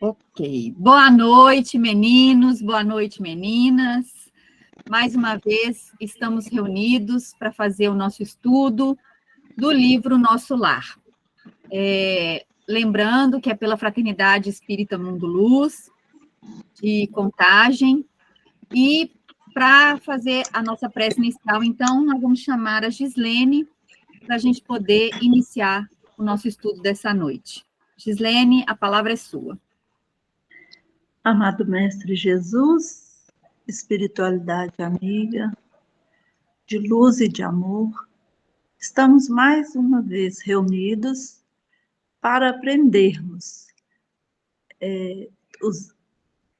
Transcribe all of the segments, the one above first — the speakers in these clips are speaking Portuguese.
Ok. Boa noite, meninos. Boa noite, meninas. Mais uma vez, estamos reunidos para fazer o nosso estudo do livro Nosso Lar. Lembrando que é pela Fraternidade Espírita Mundo Luz, de Contagem, e para fazer a nossa prece inicial, então, nós vamos chamar a Gislene para a gente poder iniciar o nosso estudo dessa noite. Gislene, a palavra é sua. Amado Mestre Jesus, espiritualidade amiga, de luz e de amor, estamos mais uma vez reunidos para aprendermos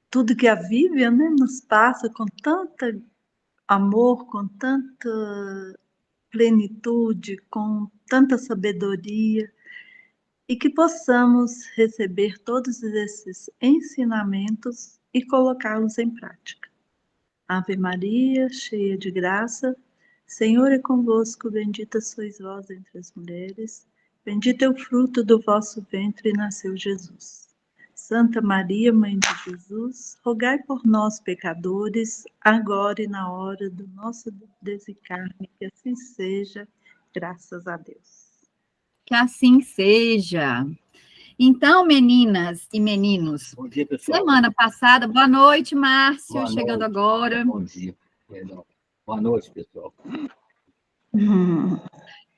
tudo que a Vivian, nos passa com tanto amor, com tanta plenitude, com tanta sabedoria, e que possamos receber todos esses ensinamentos e colocá-los em prática. Ave Maria, cheia de graça, Senhor é convosco, bendita sois vós entre as mulheres, bendito é o fruto do vosso ventre, nasceu Jesus. Santa Maria, Mãe de Jesus, rogai por nós, pecadores, agora e na hora do nosso desencarne, que assim seja, graças a Deus. Que assim seja. Então, meninas e meninos, bom dia, pessoal. Semana passada, boa noite, Márcio, Boa chegando noite. agora. Bom dia, perdão. Boa noite, pessoal.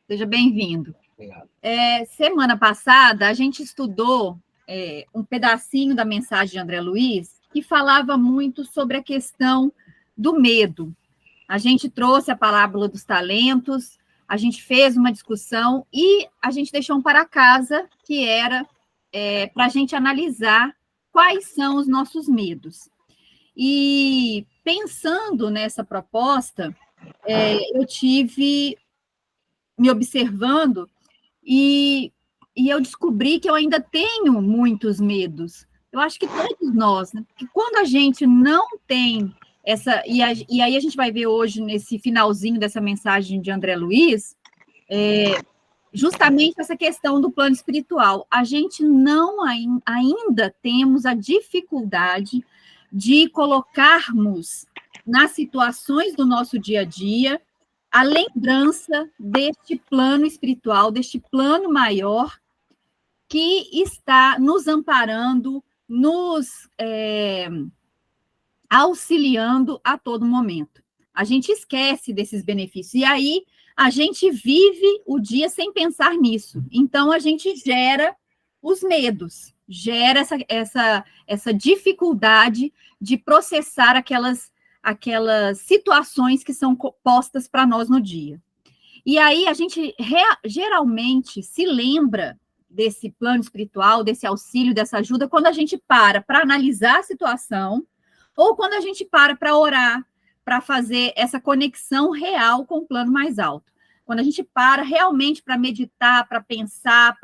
Seja bem-vindo. Obrigado. Semana passada, a gente estudou um pedacinho da mensagem de André Luiz, que falava muito sobre a questão do medo. A gente trouxe a parábola dos talentos, a gente fez uma discussão e a gente deixou um para casa, que era para a gente analisar quais são os nossos medos. E pensando nessa proposta, eu tive me observando e eu descobri que eu ainda tenho muitos medos. Eu acho que todos nós, né? Que quando a gente não tem essa... E aí a gente vai ver hoje, nesse finalzinho dessa mensagem de André Luiz, justamente essa questão do plano espiritual. A gente não ainda temos a dificuldade de colocarmos nas situações do nosso dia a dia a lembrança deste plano espiritual, deste plano maior que está nos amparando, nos auxiliando a todo momento. A gente esquece desses benefícios. E aí, a gente vive o dia sem pensar nisso. Então, a gente gera os medos, gera essa dificuldade de processar aquelas situações que são postas para nós no dia. E aí, a gente geralmente se lembra desse plano espiritual, desse auxílio, dessa ajuda, quando a gente para analisar a situação, ou quando a gente para orar, para fazer essa conexão real com o plano mais alto. Quando a gente para realmente para meditar, para pensar,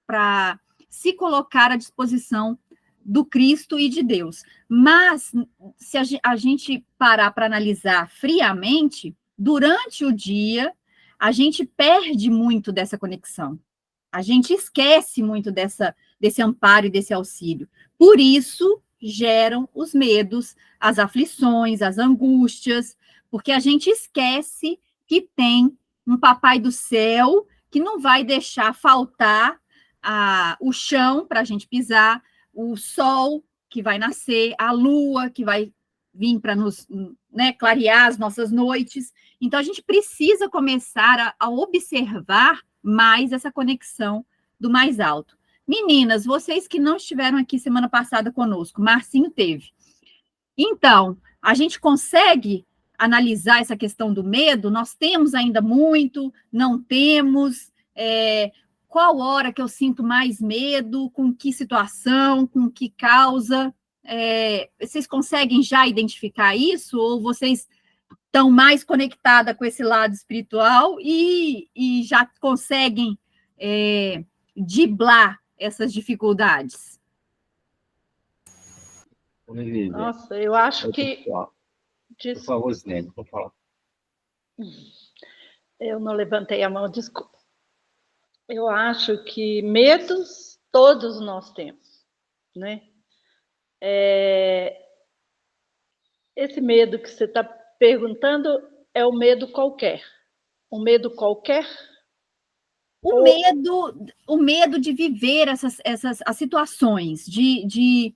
para se colocar à disposição do Cristo e de Deus. Mas, se a gente parar para analisar friamente, durante o dia, a gente perde muito dessa conexão. A gente esquece muito desse amparo e desse auxílio. Por isso, geram os medos, as aflições, as angústias, porque a gente esquece que tem um papai do céu que não vai deixar faltar o chão para a gente pisar, o sol que vai nascer, a lua que vai vir para nos clarear as nossas noites. Então, a gente precisa começar a observar mais essa conexão do mais alto. Meninas, vocês que não estiveram aqui semana passada conosco, Marcinho teve. Então, a gente consegue analisar essa questão do medo? Nós temos ainda muito? Não temos? Qual hora que eu sinto mais medo? Com que situação? Com que causa? Vocês conseguem já identificar isso? Ou vocês estão mais conectadas com esse lado espiritual e já conseguem driblar essas dificuldades? Nossa, eu acho que... Por favor, Zinete, vou falar. Eu não levantei a mão, desculpa. Eu acho que medos todos nós temos, né? Esse medo que você está perguntando é o medo qualquer? Um medo qualquer? O medo de viver as situações, de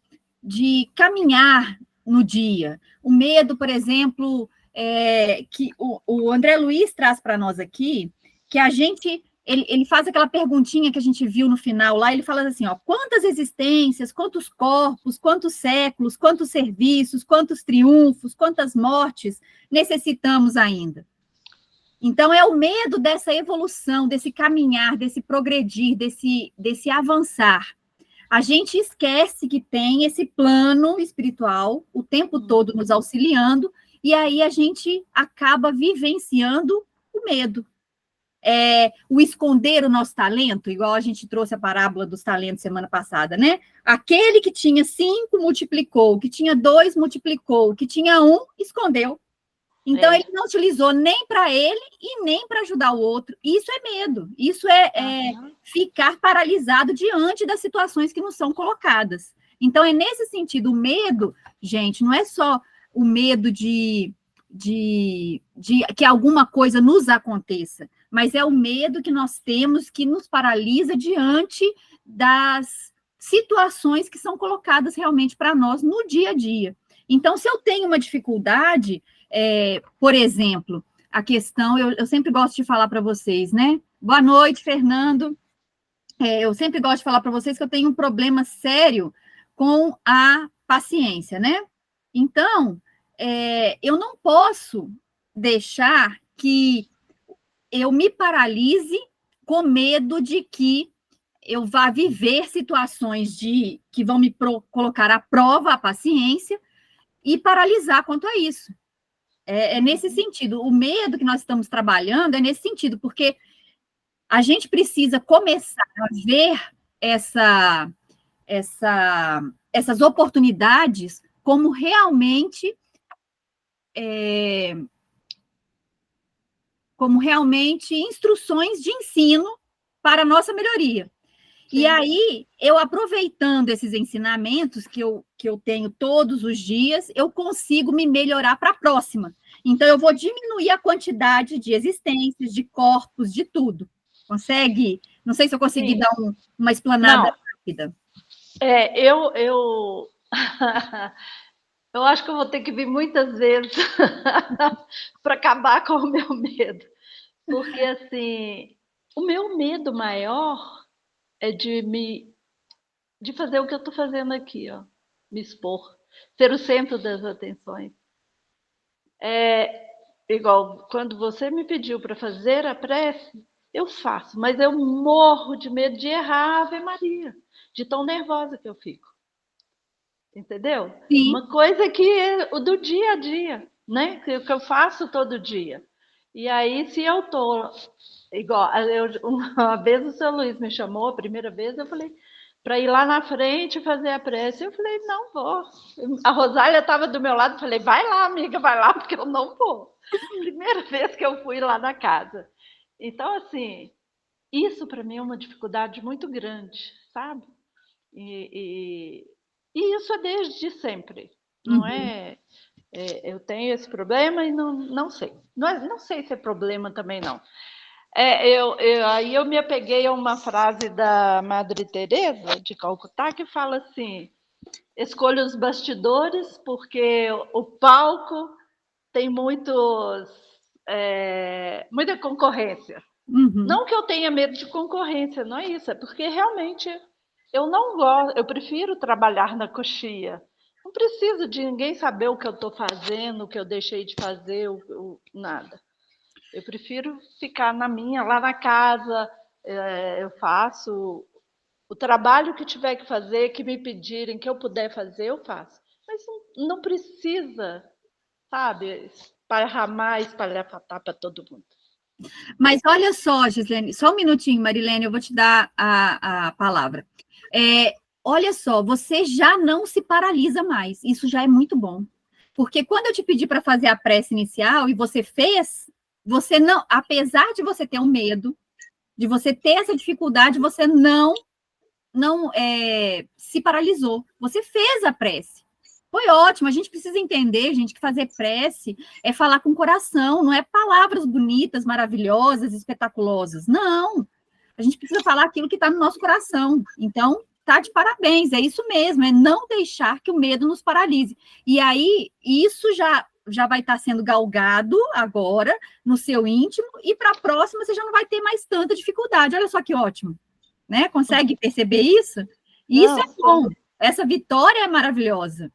caminhar no dia. O medo, por exemplo, que o André Luiz traz para nós aqui, que a gente... Ele faz aquela perguntinha que a gente viu no final lá, ele fala assim, ó, quantas existências, quantos corpos, quantos séculos, quantos serviços, quantos triunfos, quantas mortes necessitamos ainda? Então, é o medo dessa evolução, desse caminhar, desse progredir, desse avançar. A gente esquece que tem esse plano espiritual o tempo todo nos auxiliando, e aí a gente acaba vivenciando o medo. O esconder o nosso talento, igual a gente trouxe a parábola dos talentos semana passada, né? Aquele que tinha 5 multiplicou, que tinha 2 multiplicou, que tinha 1 escondeu. Então, ele não utilizou nem para ele e nem para ajudar o outro. Isso é medo, isso é ficar paralisado diante das situações que nos são colocadas. Então, é nesse sentido, o medo, gente, não é só o medo de que alguma coisa nos aconteça, mas é o medo que nós temos que nos paralisa diante das situações que são colocadas realmente para nós no dia a dia. Então, se eu tenho uma dificuldade, por exemplo, a questão, eu sempre gosto de falar para vocês, né? Boa noite, Fernando. Eu sempre gosto de falar para vocês que eu tenho um problema sério com a paciência, né? Então, eu não posso deixar que eu me paralise com medo de que eu vá viver situações que vão me colocar à prova a paciência e paralisar quanto a isso. É nesse sentido. O medo que nós estamos trabalhando é nesse sentido, porque a gente precisa começar a ver essas oportunidades como realmente instruções de ensino para a nossa melhoria. Sim. E aí, eu aproveitando esses ensinamentos que eu tenho todos os dias, eu consigo me melhorar para a próxima. Então, eu vou diminuir a quantidade de existências, de corpos, de tudo. Consegue? Não sei se eu consegui Sim. dar uma explanada rápida. Eu acho que eu vou ter que vir muitas vezes para acabar com o meu medo. Porque, assim, o meu medo maior é de fazer o que eu estou fazendo aqui, ó, me expor, ser o centro das atenções. Igual, quando você me pediu para fazer a prece, eu faço, mas eu morro de medo de errar a Ave Maria, de tão nervosa que eu fico. Entendeu? Sim. Uma coisa que é do dia a dia, né? Que eu faço todo dia. E aí, se eu tô igual, uma vez o seu Luiz me chamou, a primeira vez, eu falei, para ir lá na frente fazer a prece. Eu falei, não vou. A Rosália estava do meu lado, eu falei, vai lá, amiga, vai lá, porque eu não vou. Primeira vez que eu fui lá na casa. Então, assim, isso para mim é uma dificuldade muito grande, sabe? E isso é desde sempre, não é? Eu tenho esse problema e não sei. Não sei se é problema também, não. Aí eu me apeguei a uma frase da Madre Teresa de Calcutá que fala assim: escolha os bastidores porque o palco tem muita concorrência. Uhum. Não que eu tenha medo de concorrência, não é isso, é porque realmente eu não gosto, eu prefiro trabalhar na coxia. Não preciso de ninguém saber o que eu estou fazendo, o que eu deixei de fazer, nada. Eu prefiro ficar na minha, lá na casa, eu faço o trabalho que tiver que fazer, que me pedirem, que eu puder fazer, eu faço. Mas não precisa, sabe, espalhar para todo mundo. Mas olha só, Gislene, só um minutinho, Marilene, eu vou te dar a palavra. Olha só, você já não se paralisa mais, isso já é muito bom. Porque quando eu te pedi para fazer a prece inicial e você fez, você não, apesar de você ter um medo, de você ter essa dificuldade, você não se paralisou. Você fez a prece. Foi ótimo. A gente precisa entender, gente, que fazer prece é falar com o coração, não é palavras bonitas, maravilhosas, espetaculosas. Não. A gente precisa falar aquilo que está no nosso coração. Então, tá de parabéns. É isso mesmo. É não deixar que o medo nos paralise. E aí, isso já vai estar sendo galgado agora no seu íntimo, e para a próxima você já não vai ter mais tanta dificuldade. Olha só que ótimo, né? Consegue perceber isso? Isso é bom. Essa vitória é maravilhosa.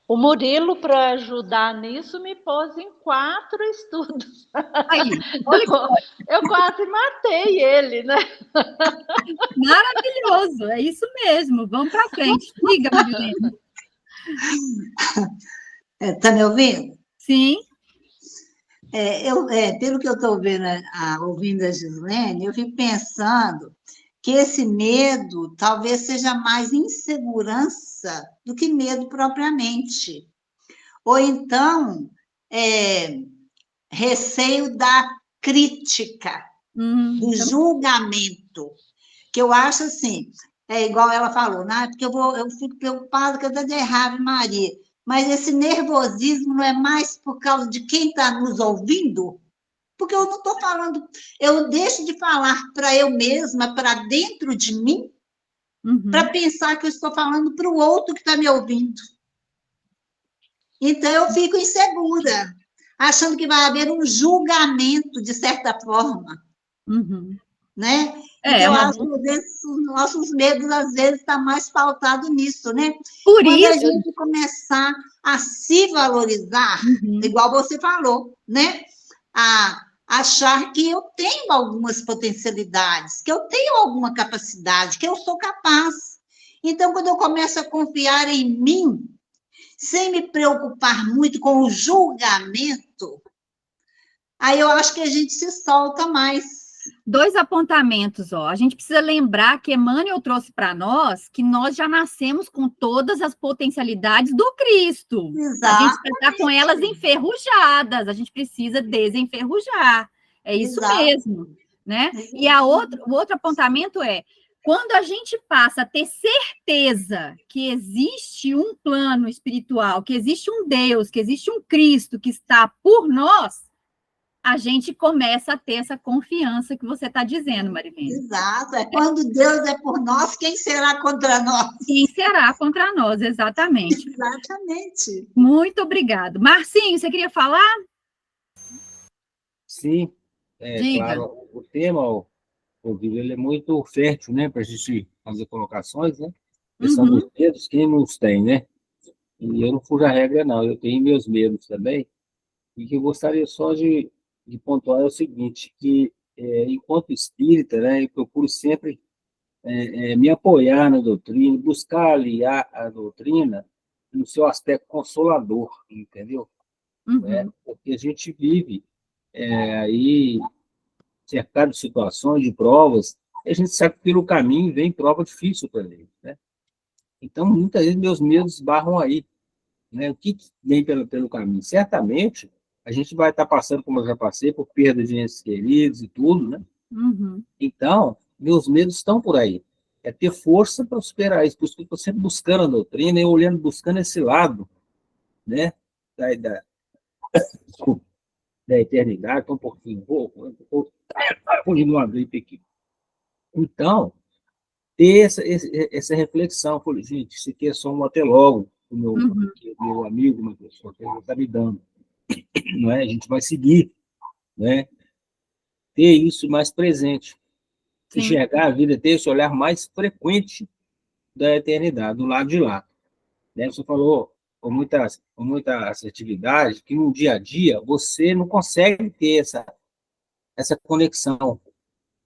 O Murilo, para ajudar nisso, me pôs em 4 estudos. Aí, olha que eu quase matei ele, né? Maravilhoso, é isso mesmo. Vamos para frente. Diga, Marilene. Está me ouvindo? Sim. Pelo que eu estou ouvindo a Gislene, eu fico pensando que esse medo talvez seja mais insegurança do que medo propriamente. Ou então, receio da crítica, do julgamento, que eu acho assim, igual ela falou, né? Porque eu fico preocupada que eu estou de Ave Maria, mas esse nervosismo não é mais por causa de quem está nos ouvindo? Porque eu não estou falando, eu deixo de falar para eu mesma, para dentro de mim, para pensar que eu estou falando para o outro que está me ouvindo. Então, eu fico insegura, achando que vai haver um julgamento, de certa forma. Né? Então, eu acho que os nossos medos, às vezes, estão mais pautados nisso, né? Por Quando isso... a gente começar a se valorizar, igual você falou, né? A achar que eu tenho algumas potencialidades, que eu tenho alguma capacidade, que eu sou capaz. Então, quando eu começo a confiar em mim, sem me preocupar muito com o julgamento, aí eu acho que a gente se solta mais. 2 apontamentos, ó. A gente precisa lembrar que Emmanuel trouxe para nós que nós já nascemos com todas as potencialidades do Cristo. Exato. A gente está com elas enferrujadas, a gente precisa desenferrujar. É isso mesmo, né? E o outro apontamento é, quando a gente passa a ter certeza que existe um plano espiritual, que existe um Deus, que existe um Cristo que está por nós, a gente começa a ter essa confiança que você está dizendo, Marilene. Exato. Quando Deus é por nós, quem será contra nós? Quem será contra nós, exatamente. Exatamente. Muito obrigado. Marcinho, você queria falar? Sim. Diga. Claro, o tema, ele é muito fértil, né, para a gente fazer colocações, né? São dos medos, quem não os tem, né? E eu não fujo a regra, não. Eu tenho meus medos também. E que eu gostaria só de pontuar é o seguinte, que enquanto espírita, né, eu procuro sempre me apoiar na doutrina, buscar aliar a doutrina no seu aspecto consolador, entendeu? Porque a gente vive aí cercado de situações, de provas, e a gente sabe que pelo caminho vem prova difícil também, né? Então, muitas vezes meus medos barram aí, né? O que vem pelo caminho? Certamente, a gente vai estar passando, como eu já passei, por perda de entes queridos e tudo, né? Então, meus medos estão por aí. É ter força para superar isso. Por isso que eu estou sempre buscando a doutrina e buscando esse lado, né? Da eternidade, estou um pouquinho, continuando a gripe aqui. Então, ter essa reflexão. Falei, gente, isso aqui é só um até logo, o meu amigo, uma pessoa que está me dando. Não é? A gente vai seguir, né? Ter isso mais presente. Sim. Enxergar a vida, ter esse olhar mais frequente da eternidade, do lado de lá. Né? Você falou com muita assertividade que no dia a dia você não consegue ter essa conexão.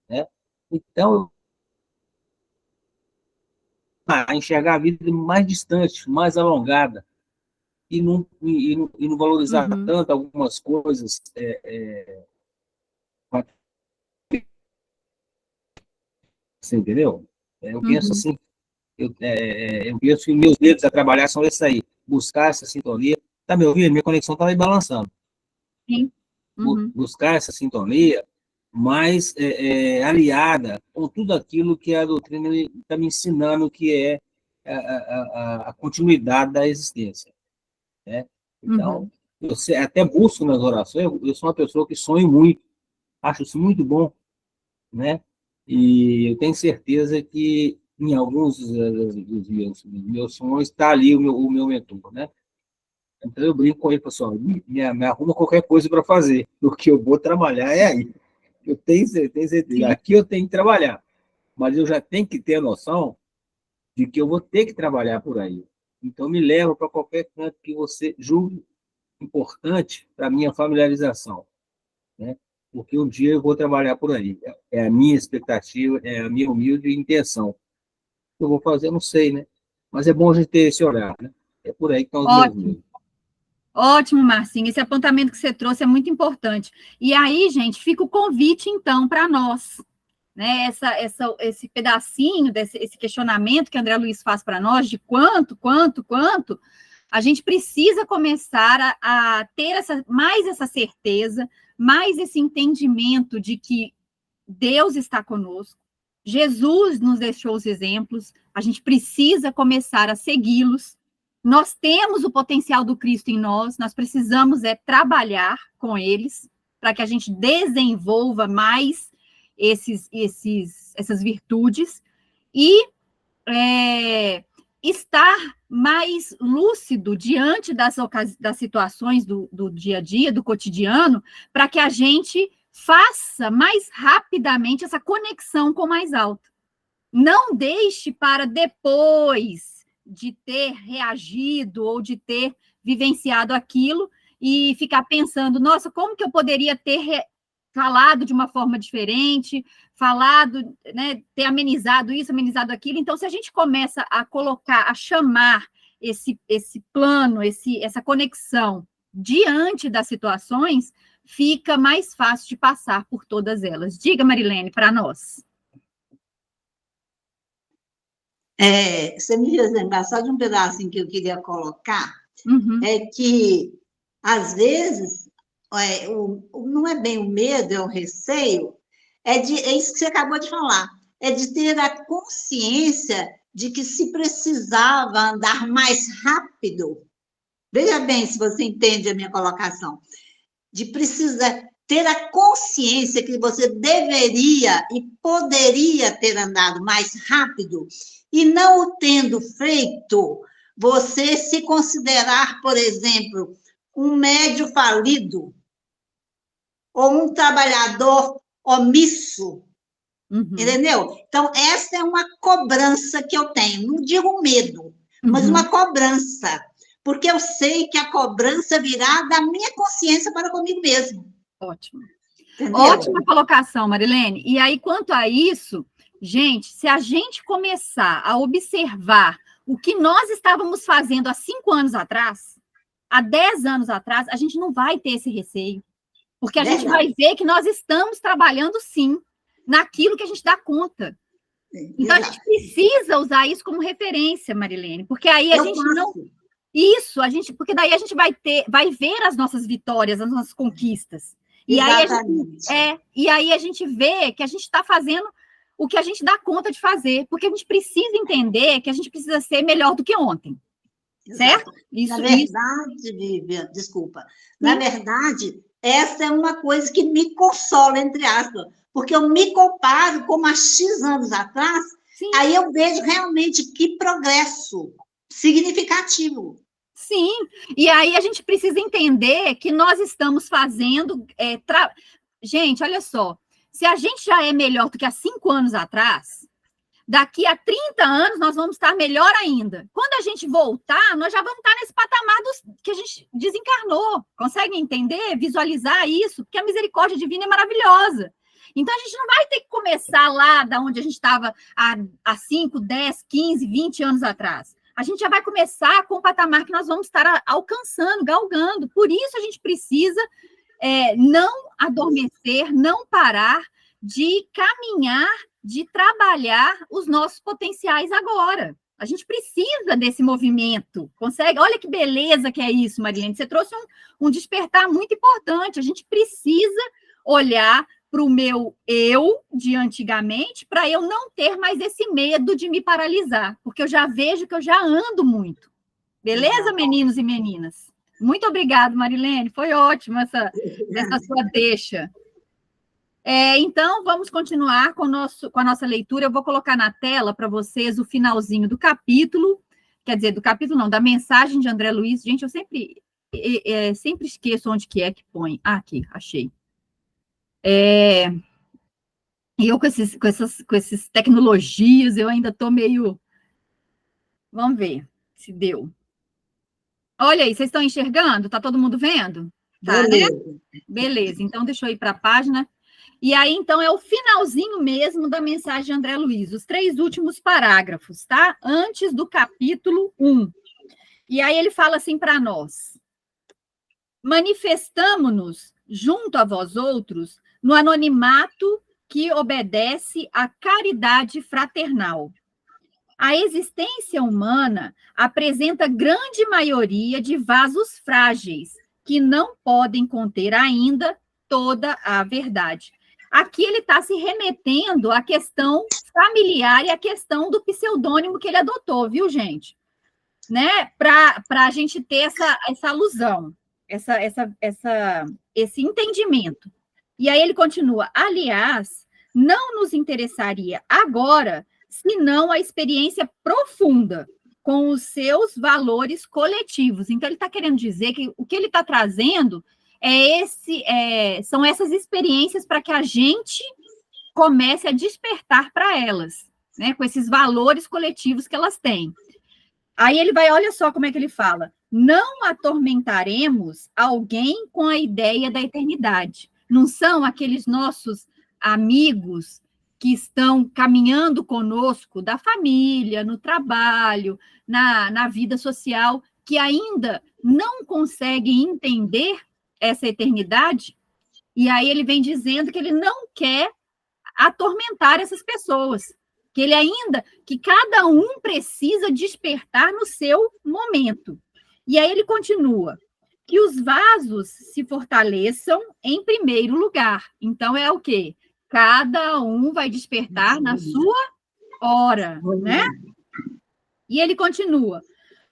Né? Então, enxergar a vida mais distante, mais alongada, e não valorizar tanto algumas coisas. Você entendeu? Eu penso assim, eu penso que meus dedos a trabalhar são esses aí, buscar essa sintonia. Tá me ouvindo? Minha conexão está aí balançando. Sim. Buscar essa sintonia, mas aliada com tudo aquilo que a doutrina está me ensinando, que é a continuidade da existência, né? Então, eu até busco nas orações, eu sou uma pessoa que sonho muito, acho isso muito bom, né? E eu tenho certeza que em alguns dos meus sonhos está ali o meu mentor, né? Então eu brinco com ele, pessoal, me arruma qualquer coisa para fazer, porque eu vou trabalhar aí. Eu tenho certeza, aqui eu tenho que trabalhar, mas eu já tenho que ter a noção de que eu vou ter que trabalhar por aí. Então me leva para qualquer canto que você julgue importante para a minha familiarização, né? Porque um dia eu vou trabalhar por aí. É a minha expectativa, é a minha humilde intenção. O que eu vou fazer, eu não sei, né? Mas é bom a gente ter esse olhar, né? É por aí que estão os meus medos. Ótimo, Marcinho. Esse apontamento que você trouxe é muito importante. E aí, gente, fica o convite, então, para nós, né? Esse pedacinho, esse questionamento que André Luiz faz para nós, de quanto, a gente precisa começar a ter mais essa certeza, mais esse entendimento de que Deus está conosco, Jesus nos deixou os exemplos, a gente precisa começar a segui-los. Nós temos o potencial do Cristo em nós precisamos trabalhar com eles para que a gente desenvolva mais essas virtudes e estar mais lúcido diante das situações do dia a dia, do cotidiano, para que a gente faça mais rapidamente essa conexão com o mais alto. Não deixe para depois de ter reagido ou de ter vivenciado aquilo e ficar pensando, nossa, como que eu poderia ter falado de uma forma diferente, falado, né, ter amenizado isso, amenizado aquilo. Então, se a gente começa a colocar, a chamar esse plano, essa conexão diante das situações, fica mais fácil de passar por todas elas. Diga, Marilene, para nós. Você me fez lembrar só de um pedacinho que eu queria colocar, é que, às vezes, não é bem o medo, é o receio, é isso que você acabou de falar, é de ter a consciência de que se precisava andar mais rápido, veja bem se você entende a minha colocação, de precisar ter a consciência que você deveria e poderia ter andado mais rápido, e não o tendo feito, você se considerar, por exemplo, um médio falido, ou um trabalhador omisso, entendeu? Então, essa é uma cobrança que eu tenho, não digo medo, mas uma cobrança, porque eu sei que a cobrança virá da minha consciência para comigo mesmo. Ótimo. Entendeu? Ótima colocação, Marilene. E aí, quanto a isso, gente, se a gente começar a observar o que nós estávamos fazendo há 5 anos atrás, há 10 anos atrás, a gente não vai ter esse receio. Porque a gente vai ver que nós estamos trabalhando, sim, naquilo que a gente dá conta. Então, a gente precisa usar isso como referência, Marilene, porque aí a gente não... Isso, porque daí a gente vai ver as nossas vitórias, as nossas conquistas. E aí a gente vê que a gente está fazendo o que a gente dá conta de fazer, porque a gente precisa entender que a gente precisa ser melhor do que ontem. Certo? Na verdade, Vivian, desculpa. Na verdade, essa é uma coisa que me consola, entre aspas, porque eu me comparo como há X anos atrás, aí eu vejo realmente que progresso significativo. Sim, e aí a gente precisa entender que nós estamos fazendo... Gente, olha só, se a gente já é melhor do que há 5 anos atrás, daqui a 30 anos nós vamos estar melhor ainda. Quando a gente voltar, nós já vamos estar nesse patamar que a gente desencarnou. Conseguem entender, visualizar isso? Porque a misericórdia divina é maravilhosa. Então, a gente não vai ter que começar lá da onde a gente estava há 5, 10, 15, 20 anos atrás. A gente já vai começar com o patamar que nós vamos estar alcançando, galgando. Por isso, a gente precisa não adormecer, não parar de caminhar, de trabalhar os nossos potenciais agora. A gente precisa desse movimento, consegue? Olha que beleza que é isso, Marilene. Você trouxe um despertar muito importante. A gente precisa olhar para o meu eu de antigamente, para eu não ter mais esse medo de me paralisar, porque eu já vejo que eu já ando muito. Beleza, meninos e meninas? Muito obrigada, Marilene. Foi ótima essa sua deixa. Então, vamos continuar com a nossa leitura. Eu vou colocar na tela para vocês o finalzinho do capítulo, quer dizer, do capítulo não, da mensagem de André Luiz. Gente, eu sempre esqueço onde que põe. Ah, aqui, achei. E eu com essas tecnologias, eu ainda estou meio... Vamos ver se deu. Olha aí, vocês estão enxergando? Está todo mundo vendo? Tá, beleza. né? Beleza, então deixa eu ir para a página. E aí, então, é o finalzinho mesmo da mensagem de André Luiz, os 3 últimos parágrafos, tá? Antes do capítulo 1. E aí ele fala assim para nós: manifestamo-nos junto a vós outros no anonimato que obedece à caridade fraternal. A existência humana apresenta grande maioria de vasos frágeis, que não podem conter ainda toda a verdade. Aqui ele está se remetendo à questão familiar e à questão do pseudônimo que ele adotou, viu, gente? Né? Para a gente ter essa alusão, esse entendimento. E aí ele continua: aliás, não nos interessaria agora senão a experiência profunda com os seus valores coletivos. Então, ele está querendo dizer que o que ele está trazendo são essas experiências para que a gente comece a despertar para elas, né, com esses valores coletivos que elas têm. Aí ele vai, olha só como é que ele fala: não atormentaremos alguém com a ideia da eternidade. Não são aqueles nossos amigos que estão caminhando conosco, da família, no trabalho, na vida social, que ainda não conseguem entender essa eternidade, e aí ele vem dizendo que ele não quer atormentar essas pessoas, que cada um precisa despertar no seu momento. E aí ele continua: que os vasos se fortaleçam em primeiro lugar. Então, é o quê? Cada um vai despertar na sua hora, né? E ele continua: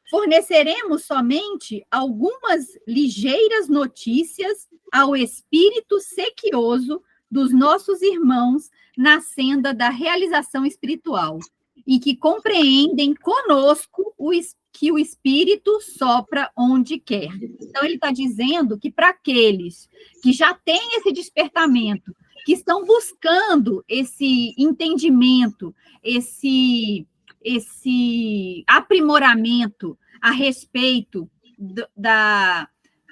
forneceremos somente algumas ligeiras notícias ao espírito sequioso dos nossos irmãos na senda da realização espiritual e que compreendem conosco que o espírito sopra onde quer. Então, ele está dizendo que para aqueles que já têm esse despertamento, que estão buscando esse entendimento, esse aprimoramento a respeito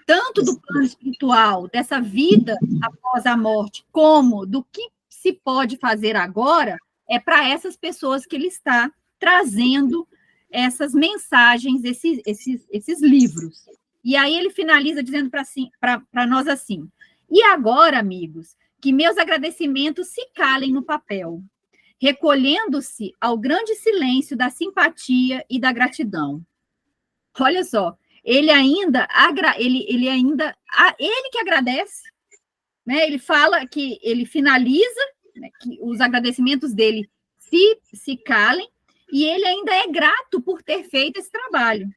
tanto do plano espiritual, dessa vida após a morte, como do que se pode fazer agora, é para essas pessoas que ele está trazendo essas mensagens, esses livros. E aí ele finaliza dizendo para nós assim: e agora, amigos, que meus agradecimentos se calem no papel, recolhendo-se ao grande silêncio da simpatia e da gratidão. Olha só, ele que agradece, né? Ele fala que ele finaliza, né, que os agradecimentos dele se calem, e ele ainda é grato por ter feito esse trabalho.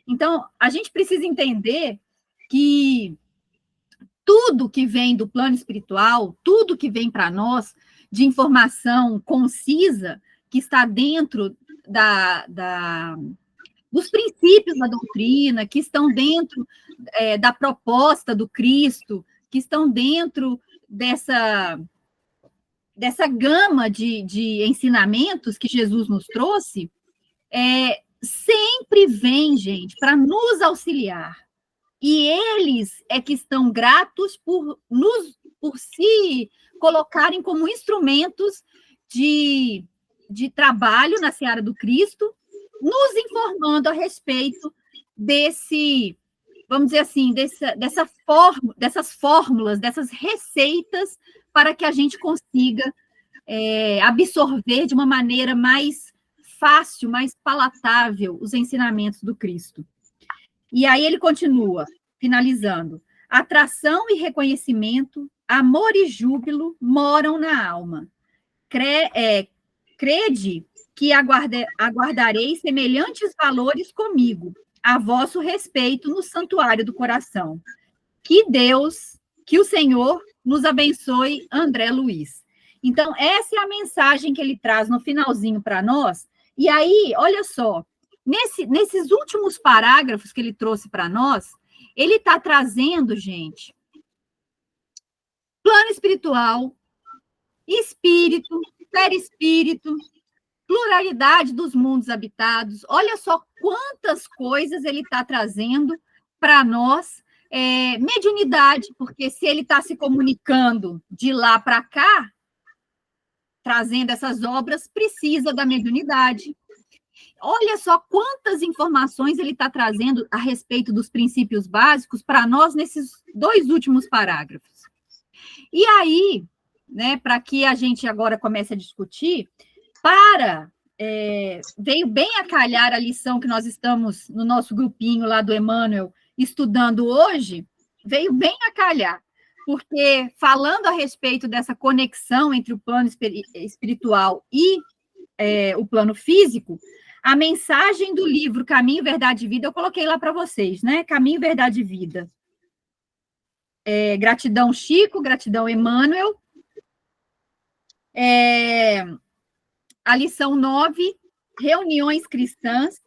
Então, a gente precisa entender que tudo que vem do plano espiritual, tudo que vem para nós de informação concisa, que está dentro dos princípios da doutrina, que estão dentro da proposta do Cristo, que estão dentro dessa gama de ensinamentos que Jesus nos trouxe, sempre vem, gente, para nos auxiliar. E eles é que estão gratos por se colocarem como instrumentos de trabalho na seara do Cristo, nos informando a respeito vamos dizer assim, dessas fórmulas, dessas receitas, para que a gente consiga absorver de uma maneira mais fácil, mais palatável, os ensinamentos do Cristo. E aí ele continua, finalizando: Atração e reconhecimento, amor e júbilo moram na alma. Crede que aguardarei semelhantes valores comigo, a vosso respeito no santuário do coração. Que o Senhor nos abençoe, André Luiz. Então, essa é a mensagem que ele traz no finalzinho para nós. E aí, olha só, nesses últimos parágrafos que ele trouxe para nós, ele está trazendo, gente, plano espiritual, espírito, perispírito, pluralidade dos mundos habitados. Olha só quantas coisas ele está trazendo para nós. Mediunidade, porque se ele está se comunicando de lá para cá, trazendo essas obras, precisa da mediunidade. Olha só quantas informações ele está trazendo a respeito dos princípios básicos para nós nesses 2 últimos parágrafos. E aí, né, para que a gente agora comece a discutir, veio bem a calhar a lição que nós estamos no nosso grupinho lá do Emmanuel estudando hoje, veio bem a calhar, porque falando a respeito dessa conexão entre o plano espiritual e o plano físico, a mensagem do livro Caminho, Verdade e Vida, eu coloquei lá para vocês, né? Caminho, Verdade e Vida. Gratidão, Chico, gratidão, Emmanuel. A lição 9, reuniões cristãs.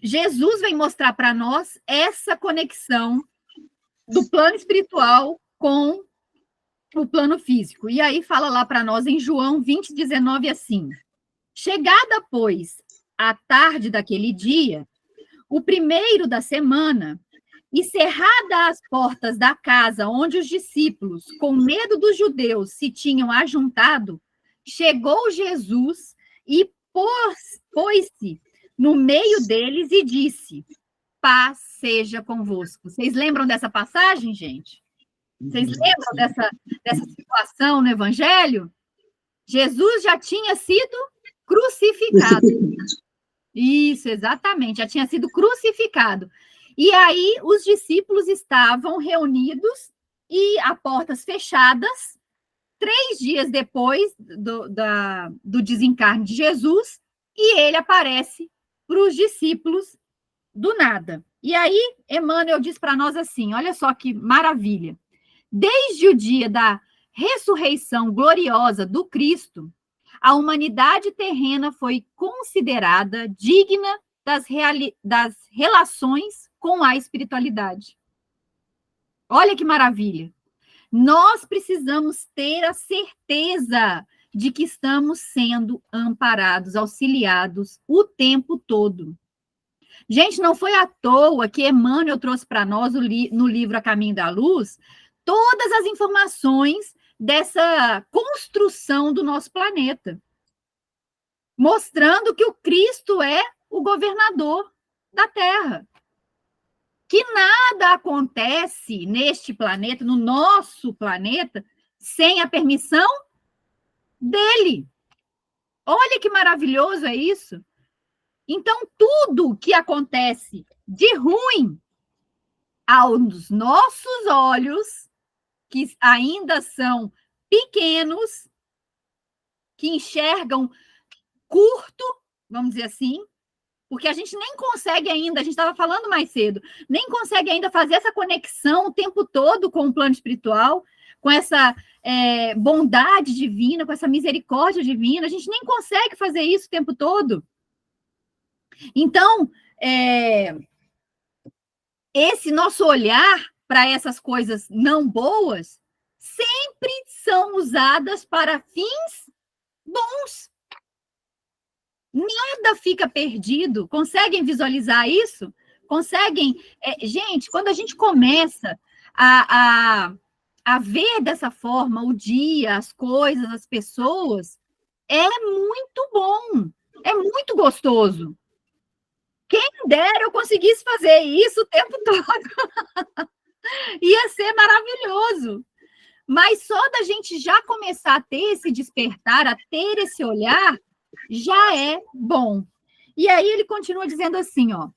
Jesus vem mostrar para nós essa conexão do plano espiritual com o plano físico. E aí fala lá para nós em João 20:19 assim: chegada, pois, a tarde daquele dia, o primeiro da semana, e cerrada as portas da casa onde os discípulos, com medo dos judeus, se tinham ajuntado, chegou Jesus e pôs-se no meio deles e disse: paz seja convosco. Vocês lembram dessa passagem, gente? Vocês lembram dessa situação no Evangelho? Jesus já tinha sido crucificado. Isso, exatamente, já tinha sido crucificado. E aí os discípulos estavam reunidos e a portas fechadas, 3 dias depois do desencarne de Jesus, e ele aparece para os discípulos do nada. E aí Emmanuel diz para nós assim, olha só que maravilha. Desde o dia da ressurreição gloriosa do Cristo, a humanidade terrena foi considerada digna das relações com a espiritualidade. Olha que maravilha. Nós precisamos ter a certeza de que estamos sendo amparados, auxiliados o tempo todo. Gente, não foi à toa que Emmanuel trouxe para nós no livro A Caminho da Luz todas as informações dessa construção do nosso planeta, mostrando que o Cristo é o governador da Terra. Que nada acontece neste planeta, no nosso planeta, sem a permissão dele. Olha que maravilhoso é isso. Então, tudo que acontece de ruim aos nossos olhos, que ainda são pequenos, que enxergam curto, vamos dizer assim, porque a gente nem consegue ainda, a gente estava falando mais cedo, nem consegue ainda fazer essa conexão o tempo todo com o plano espiritual, com essa bondade divina, com essa misericórdia divina, a gente nem consegue fazer isso o tempo todo. Então, esse nosso olhar para essas coisas não boas sempre são usadas para fins bons. Nada fica perdido. Conseguem visualizar isso? Conseguem? Gente, quando a gente começa a ver dessa forma o dia, as coisas, as pessoas, é muito bom, é muito gostoso. Quem dera eu conseguisse fazer isso o tempo todo. Ia ser maravilhoso. Mas só da gente já começar a ter esse despertar, a ter esse olhar, já é bom. E aí ele continua dizendo assim, ó,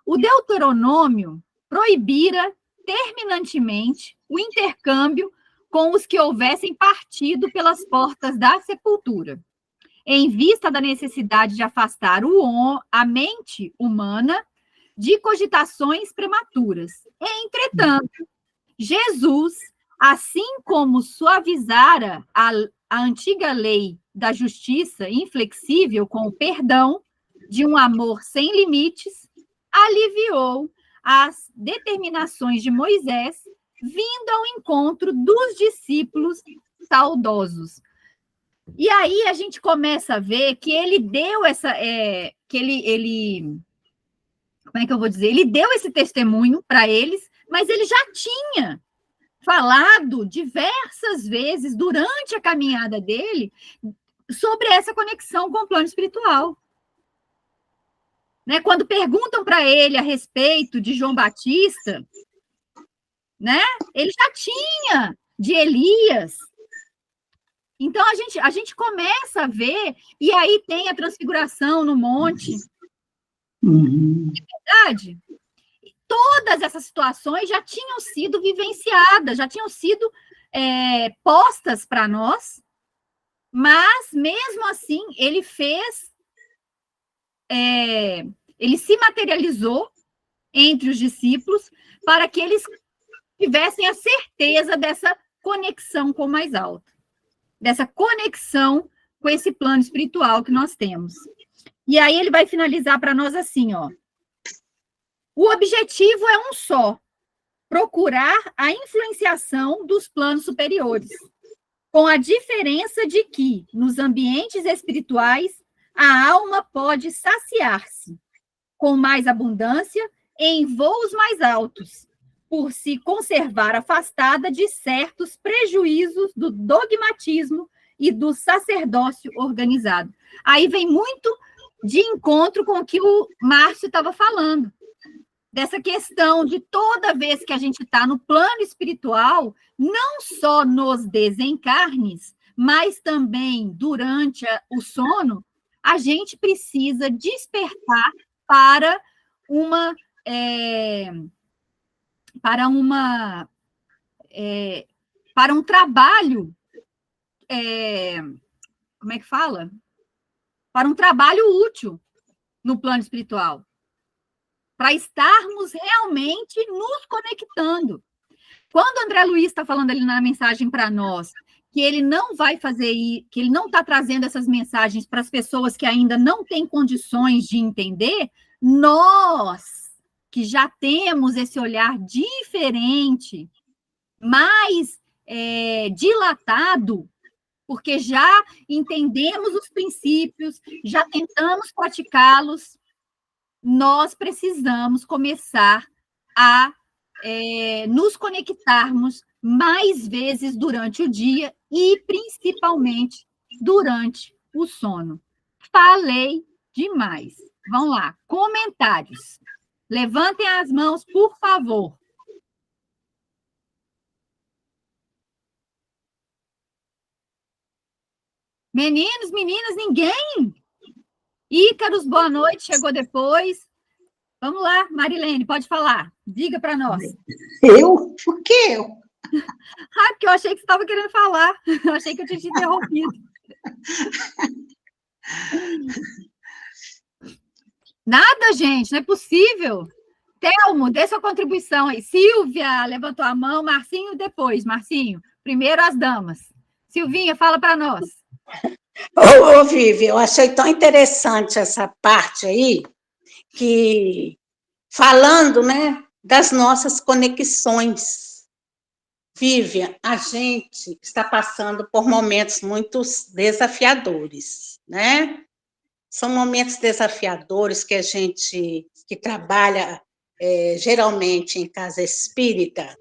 o Deuteronômio proibira terminantemente o intercâmbio com os que houvessem partido pelas portas da sepultura, em vista da necessidade de afastar a mente humana de cogitações prematuras. Entretanto, Jesus, assim como suavizara a antiga lei da justiça inflexível com o perdão de um amor sem limites, aliviou as determinações de Moisés, vindo ao encontro dos discípulos saudosos. E aí a gente começa a ver que ele deu como é que eu vou dizer? Ele deu esse testemunho para eles, mas ele já tinha falado diversas vezes durante a caminhada dele sobre essa conexão com o plano espiritual. Né? Quando perguntam para ele a respeito de João Batista, né? Ele já tinha de Elias. Então, a gente começa a ver, e aí tem a transfiguração no monte. É verdade? Todas essas situações já tinham sido vivenciadas, já tinham sido postas para nós, mas, mesmo assim, ele se materializou entre os discípulos para que eles tivessem a certeza dessa conexão com o mais alto, dessa conexão com esse plano espiritual que nós temos. E aí ele vai finalizar para nós assim, ó. O objetivo é um só: procurar a influenciação dos planos superiores, com a diferença de que, nos ambientes espirituais, a alma pode saciar-se com mais abundância em voos mais altos, por se conservar afastada de certos prejuízos do dogmatismo e do sacerdócio organizado. Aí vem muito de encontro com o que o Márcio estava falando, dessa questão de toda vez que a gente está no plano espiritual, não só nos desencarnes, mas também durante o sono, a gente precisa despertar para um trabalho, como é que fala? Para um trabalho útil no plano espiritual, para estarmos realmente nos conectando. Quando o André Luiz está falando ali na mensagem para nós, que ele não vai fazer, que ele não está trazendo essas mensagens para as pessoas que ainda não têm condições de entender, nós, que já temos esse olhar diferente, mais dilatado, porque já entendemos os princípios, já tentamos praticá-los, nós precisamos começar a nos conectarmos mais vezes durante o dia e, principalmente, durante o sono. Falei demais. Vamos lá, comentários. Levantem as mãos, por favor. Meninos, meninas, ninguém? Ícaros, boa noite, chegou depois. Vamos lá, Marilene, pode falar. Diga para nós. Eu? Por que eu? Porque eu achei que você estava querendo falar. Eu achei que eu tinha te interrompido. Nada, gente, não é possível. Telmo, dê sua contribuição aí. Silvia levantou a mão, Marcinho depois. Marcinho, primeiro as damas. Silvinha, fala para nós. Ô, Vivi, eu achei tão interessante essa parte aí, que falando, né, das nossas conexões. Vivian, a gente está passando por momentos muito desafiadores, né? São momentos desafiadores que a gente que trabalha geralmente em casa espírita,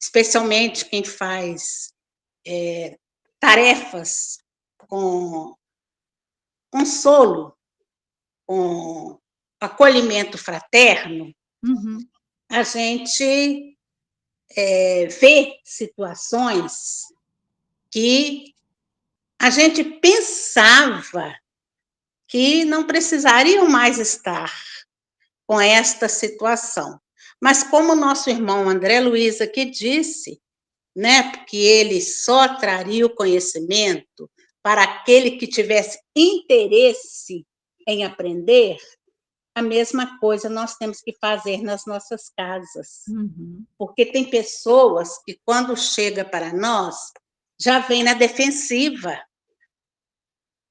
especialmente quem faz tarefas com consolo, com acolhimento fraterno, a gente vê situações que a gente pensava que não precisariam mais estar com esta situação. Mas como o nosso irmão André Luiz aqui disse, né, que ele só traria o conhecimento para aquele que tivesse interesse em aprender, a mesma coisa nós temos que fazer nas nossas casas. Porque tem pessoas que, quando chega para nós, já vem na defensiva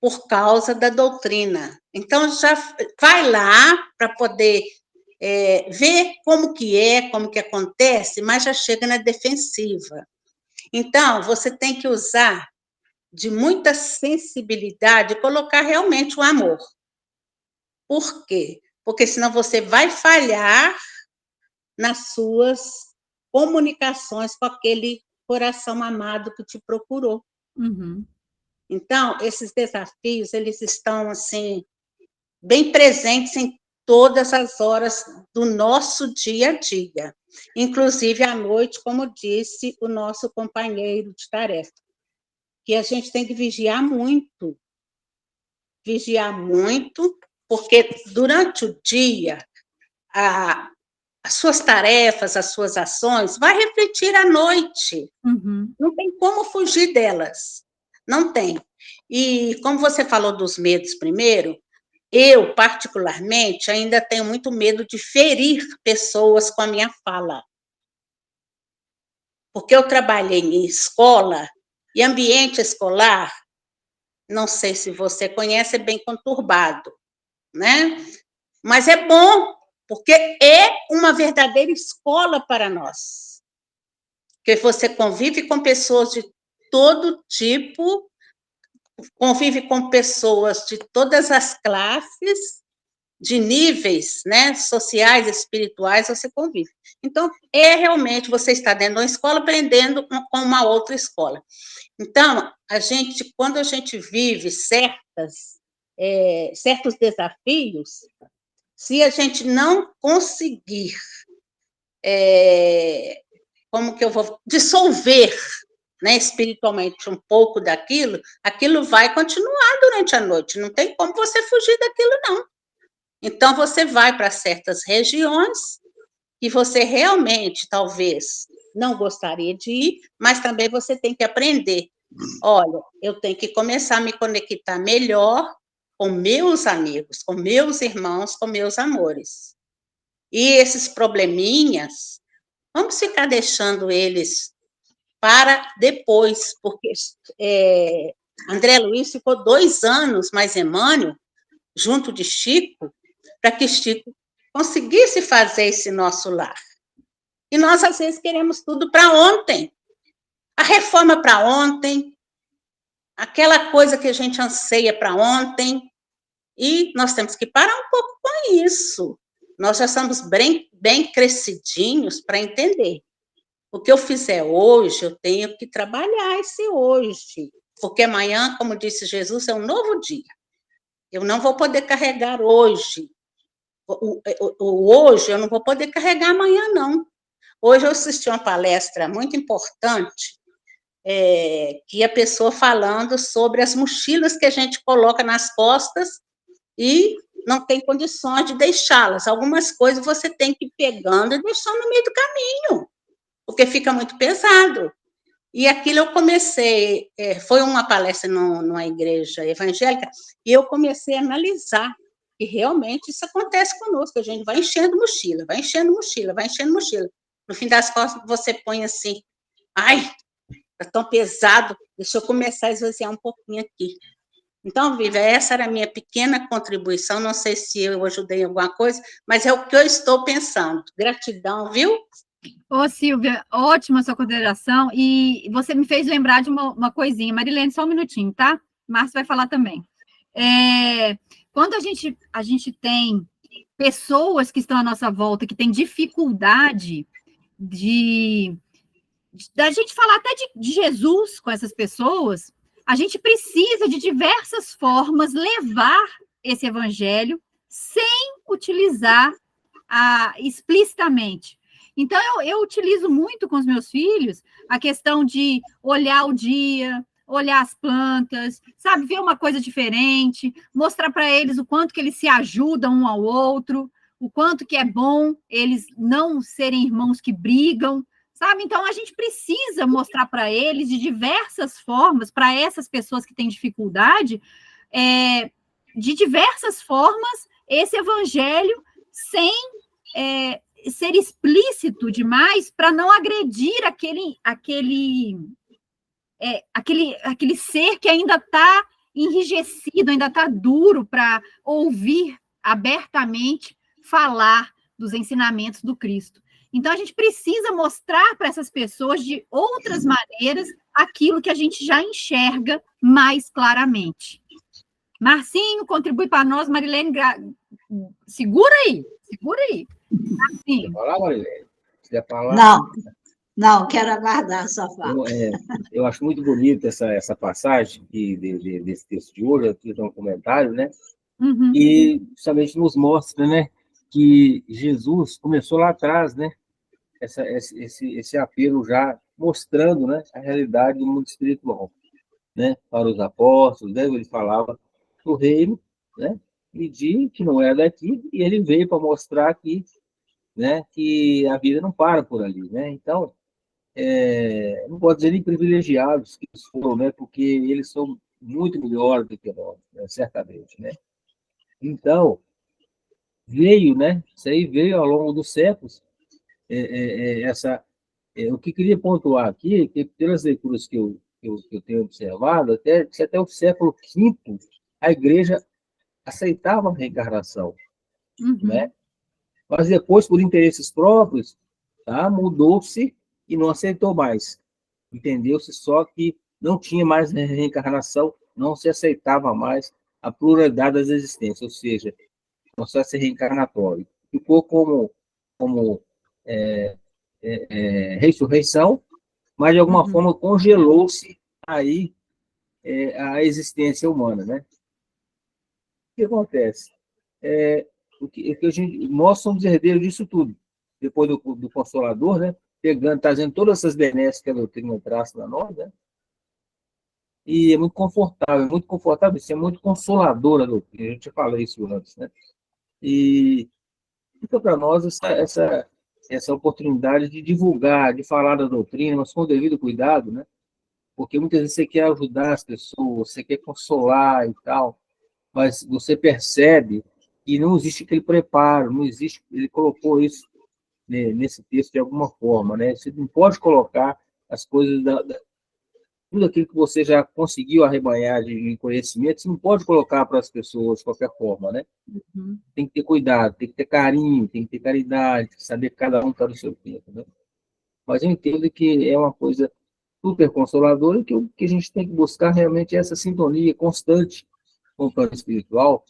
por causa da doutrina. Então, já vai lá para poder ver como que acontece, mas já chega na defensiva. Então, você tem que usar de muita sensibilidade e colocar realmente o amor. Por quê? Porque senão você vai falhar nas suas comunicações com aquele coração amado que te procurou. Então, esses desafios, eles estão, assim, bem presentes em todas as horas do nosso dia a dia, inclusive à noite, como disse o nosso companheiro de tarefa, que a gente tem que vigiar muito, porque durante o dia, as suas tarefas, as suas ações, vai refletir à noite. Não tem como fugir delas. Não tem. E como você falou dos medos primeiro, eu, particularmente, ainda tenho muito medo de ferir pessoas com a minha fala. Porque eu trabalhei em escola, e ambiente escolar, não sei se você conhece, é bem conturbado, né? Mas é bom, porque é uma verdadeira escola para nós. Porque você convive com pessoas de todo tipo, convive com pessoas de todas as classes, de níveis, né, sociais, espirituais, você convive. Então, realmente, você está dentro de uma escola aprendendo com uma outra escola. Então, quando a gente vive certos desafios, se a gente não conseguir, como que eu vou dissolver, né, espiritualmente um pouco daquilo, aquilo vai continuar durante a noite, não tem como você fugir daquilo, não. Então, você vai para certas regiões que você realmente, talvez, não gostaria de ir, mas também você tem que aprender. Olha, eu tenho que começar a me conectar melhor com meus amigos, com meus irmãos, com meus amores. E esses probleminhas, vamos ficar deixando eles para depois, porque André Luiz ficou 2 anos mais Emmanuel, junto de Chico, para que Chico conseguisse fazer esse nosso lar. E nós, às vezes, queremos tudo para ontem. A reforma para ontem, aquela coisa que a gente anseia para ontem, e nós temos que parar um pouco com isso. Nós já estamos bem crescidinhos para entender. O que eu fizer hoje, eu tenho que trabalhar esse hoje, porque amanhã, como disse Jesus, é um novo dia. Eu não vou poder carregar hoje. Hoje eu não vou poder carregar amanhã, não. Hoje eu assisti uma palestra muito importante, que a pessoa falando sobre as mochilas que a gente coloca nas costas e não tem condições de deixá-las. Algumas coisas você tem que ir pegando e deixando no meio do caminho, porque fica muito pesado. E aquilo eu comecei, foi uma palestra numa igreja evangélica, e eu comecei a analisar, e realmente isso acontece conosco, a gente vai enchendo mochila, vai enchendo mochila, vai enchendo mochila. No fim das contas, você põe assim, ai, está tão pesado, deixa eu começar a esvaziar um pouquinho aqui. Então, Viva, essa era a minha pequena contribuição, não sei se eu ajudei em alguma coisa, mas é o que eu estou pensando. Gratidão, viu? Ô, Silvia, ótima sua consideração, e você me fez lembrar de uma coisinha. Marilene, só um minutinho, tá? Márcio vai falar também. Quando a gente tem pessoas que estão à nossa volta, que têm dificuldade da gente falar até de Jesus com essas pessoas, a gente precisa de diversas formas levar esse evangelho sem utilizar explicitamente. Então, eu utilizo muito com os meus filhos a questão de olhar o dia, olhar as plantas, sabe, ver uma coisa diferente, mostrar para eles o quanto que eles se ajudam um ao outro, o quanto que é bom eles não serem irmãos que brigam, sabe? Então, a gente precisa mostrar para eles de diversas formas, para essas pessoas que têm dificuldade, de diversas formas, esse evangelho sem ser explícito demais para não agredir aquele ser que ainda está enrijecido, ainda está duro para ouvir abertamente falar dos ensinamentos do Cristo. Então, a gente precisa mostrar para essas pessoas de outras maneiras aquilo que a gente já enxerga mais claramente. Marcinho, contribui para nós. Marilene, segura aí. Marcinho. Quer falar, Marilene? Quer falar? Não, quero aguardar a sua fala. Eu acho muito bonita essa passagem desse texto de hoje, eu fiz um comentário, né? Uhum. E justamente nos mostra, né, que Jesus começou lá atrás, né? Esse apelo já mostrando, né, a realidade do mundo espiritual, né, para os apóstolos, né, ele falava do reino, né, e de que não era daqui, e ele veio para mostrar que, né, que a vida não para por ali, né? Então, não pode dizer nem privilegiados que eles foram, né, porque eles são muito melhores do que nós, né, certamente, né? Então, veio, né, isso aí veio ao longo dos séculos, o que queria pontuar aqui, que pelas leituras que eu tenho observado, até o século V, a igreja aceitava a reencarnação, né? Mas depois, por interesses próprios, tá, mudou-se e não aceitou mais. Entendeu-se só que não tinha mais reencarnação, não se aceitava mais a pluralidade das existências, ou seja, o processo reencarnatório. Ficou como ressurreição, mas de alguma forma congelou-se aí a existência humana, né? O que acontece? Nós somos herdeiros disso tudo, depois do Consolador, né? Trazendo todas essas benesses que a doutrina traz para nós, né? E é muito confortável, isso é muito consolador a doutrina, a gente já falou isso antes, né? E fica para nós essa oportunidade de divulgar, de falar da doutrina, mas com o devido cuidado, né? Porque muitas vezes você quer ajudar as pessoas, você quer consolar e tal, mas você percebe que não existe aquele preparo, não existe, ele colocou isso, né, nesse texto de alguma forma, né? Você não pode colocar as coisas tudo aquilo que você já conseguiu arrebanhar de conhecimento, você não pode colocar para as pessoas de qualquer forma, né? Tem que ter cuidado, tem que ter carinho, tem que ter caridade, tem que saber que cada um está no seu tempo, né? Mas eu entendo que é uma coisa super consoladora e que o que a gente tem que buscar realmente é essa sintonia constante com o plano espiritual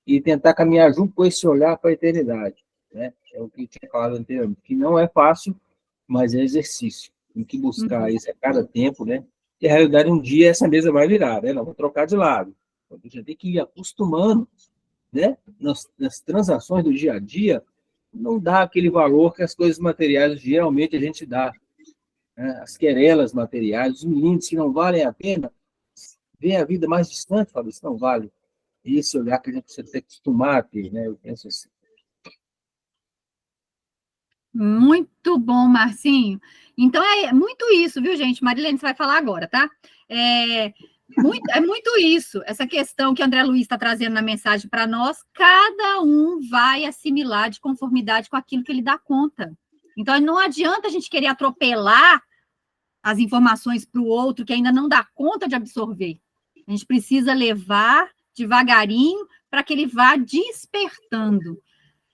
e tentar caminhar junto com esse olhar para a eternidade, né? É o que eu tinha falado anteriormente, que não é fácil, mas é exercício. Tem que buscar isso a cada tempo, né? E a realidade, um dia, essa mesa vai virar, né? Nós vamos trocar de lado. A gente tem que ir acostumando, né? Nas transações do dia a dia, não dá aquele valor que as coisas materiais geralmente a gente dá, né? As querelas materiais, os meninos que não valem a pena, vê a vida mais distante, fala, isso não vale. E esse olhar que a gente precisa ter que acostumar a ter, né? Eu penso assim. Muito bom, Marcinho. Então, é muito isso, viu, gente? Marilene, você vai falar agora, tá? É muito isso, essa questão que André Luiz está trazendo na mensagem para nós, cada um vai assimilar de conformidade com aquilo que ele dá conta. Então, não adianta a gente querer atropelar as informações para o outro que ainda não dá conta de absorver. A gente precisa levar devagarinho para que ele vá despertando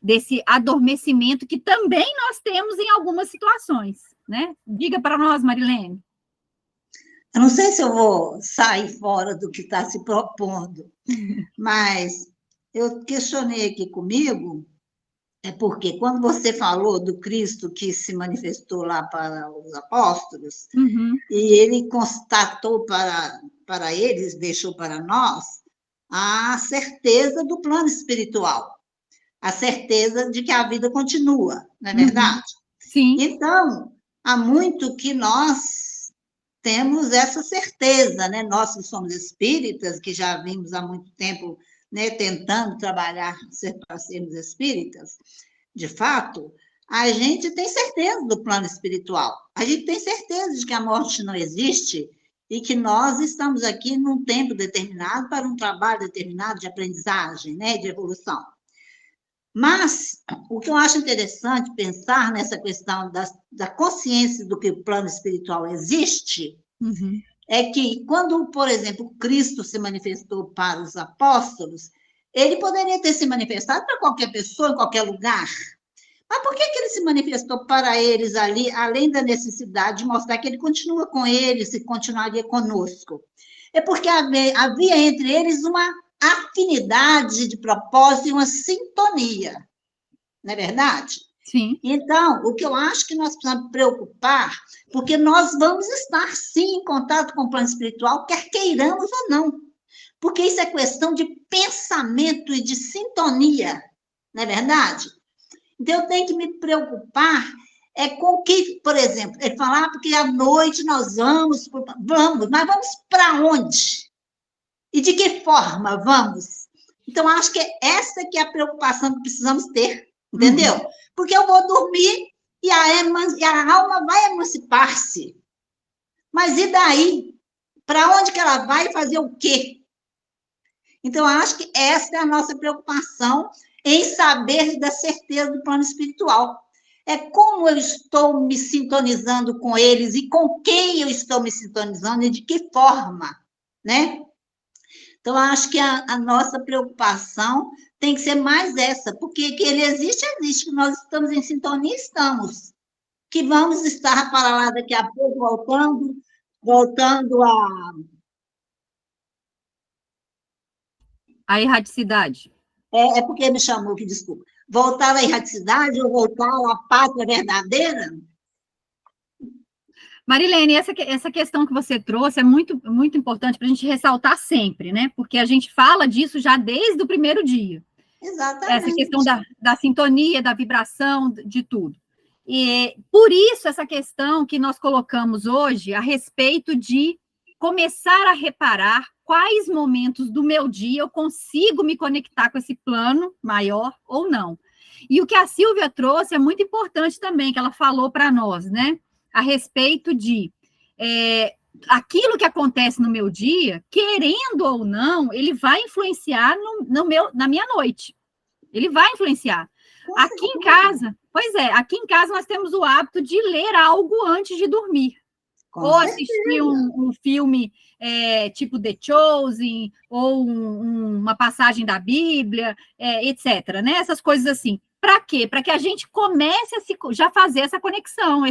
desse adormecimento que também nós temos em algumas situações, né? Diga para nós, Marilene. Eu não sei se eu vou sair fora do que está se propondo, mas eu questionei aqui comigo, porque quando você falou do Cristo que se manifestou lá para os apóstolos, e ele constatou para eles, deixou para nós, a certeza do plano espiritual, a certeza de que a vida continua, não é verdade? Sim. Então, há muito que nós temos essa certeza, né? Nós que somos espíritas, que já vimos há muito tempo né, tentando trabalhar para sermos espíritas, de fato, a gente tem certeza do plano espiritual. A gente tem certeza de que a morte não existe e que nós estamos aqui num tempo determinado para um trabalho determinado de aprendizagem, né, de evolução. Mas o que eu acho interessante pensar nessa questão da consciência do que o plano espiritual existe, é que quando, por exemplo, Cristo se manifestou para os apóstolos, ele poderia ter se manifestado para qualquer pessoa, em qualquer lugar. Mas por que ele se manifestou para eles ali, além da necessidade de mostrar que ele continua com eles e continuaria conosco? É porque havia entre eles uma afinidade de propósito e uma sintonia, não é verdade? Sim. Então, o que eu acho que nós precisamos preocupar, porque nós vamos estar, sim, em contato com o plano espiritual, quer queiramos ou não, porque isso é questão de pensamento e de sintonia, não é verdade? Então, eu tenho que me preocupar com o que, por exemplo, ele falar, porque à noite nós vamos, mas vamos para onde? E de que forma vamos? Então, acho que essa que é a preocupação que precisamos ter, entendeu? Porque eu vou dormir e a alma vai emancipar-se. Mas e daí? Para onde que ela vai fazer o quê? Então, acho que essa é a nossa preocupação em saber da certeza do plano espiritual. É como eu estou me sintonizando com eles e com quem eu estou me sintonizando e de que forma, né? Então, acho que a nossa preocupação tem que ser mais essa, porque que ele existe, que nós estamos em sintonia, estamos. Que vamos estar para lá daqui a pouco, voltando a erraticidade. É porque me chamou, que desculpa. Voltar à erraticidade ou voltar à pátria verdadeira? Marilene, essa questão que você trouxe é muito, muito importante para a gente ressaltar sempre, né? Porque a gente fala disso já desde o primeiro dia. Exatamente. Essa questão da sintonia, da vibração, de tudo. E por isso, essa questão que nós colocamos hoje a respeito de começar a reparar quais momentos do meu dia eu consigo me conectar com esse plano maior ou não. E o que a Silvia trouxe é muito importante também, que ela falou para nós, né? A respeito de aquilo que acontece no meu dia, querendo ou não, ele vai influenciar na minha noite. Ele vai influenciar. Aqui em casa, aqui em casa nós temos o hábito de ler algo antes de dormir. Ou assistir um filme tipo The Chosen, ou uma passagem da Bíblia, etc. Né? Essas coisas assim. Para quê? Para que a gente comece a já fazer essa conexão,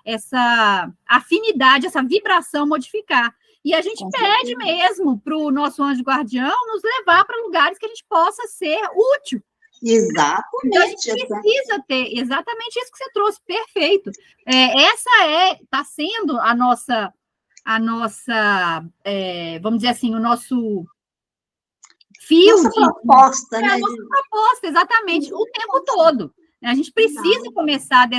essa afinidade, essa vibração modificar. E a gente pede mesmo para o nosso anjo guardião nos levar para lugares que a gente possa ser útil. Exatamente. Então, a gente precisa ter exatamente isso que você trouxe, perfeito. Está sendo a nossa vamos dizer assim, o nosso fio nossa proposta, né? A nossa proposta, exatamente, o tempo todo. A gente precisa começar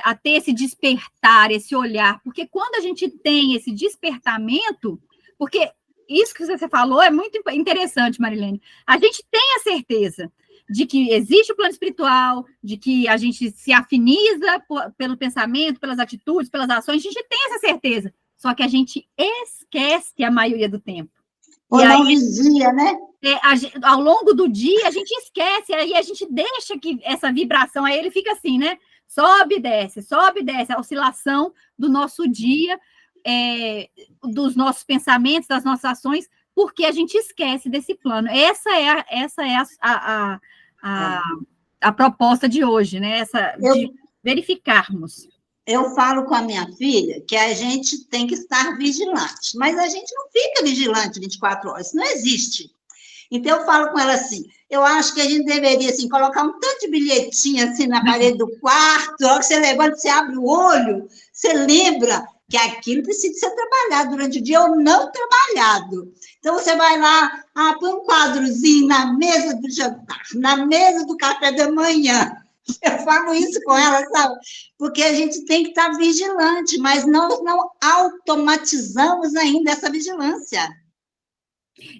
a ter esse despertar, esse olhar, porque quando a gente tem esse despertamento, porque isso que você falou é muito interessante, Marilene, a gente tem a certeza de que existe o plano espiritual, de que a gente se afiniza pelo pensamento, pelas atitudes, pelas ações, a gente tem essa certeza, só que a gente esquece a maioria do tempo. Ou não vigia, né? Ao longo do dia, a gente esquece, aí a gente deixa que essa vibração, aí ele fica assim, né? Sobe e desce, a oscilação do nosso dia, dos nossos pensamentos, das nossas ações, porque a gente esquece desse plano. Essa é a proposta de hoje, né? De verificarmos. Eu falo com a minha filha que a gente tem que estar vigilante, mas a gente não fica vigilante 24 horas, isso não existe. Então, eu falo com ela assim, eu acho que a gente deveria, assim, colocar um tanto de bilhetinho, assim, na parede do quarto, logo que você levanta, você abre o olho, você lembra que aquilo precisa ser trabalhado durante o dia ou não trabalhado. Então, você vai lá, põe um quadrozinho na mesa do jantar, na mesa do café da manhã. Eu falo isso com ela, sabe? Porque a gente tem que estar vigilante, mas nós não automatizamos ainda essa vigilância.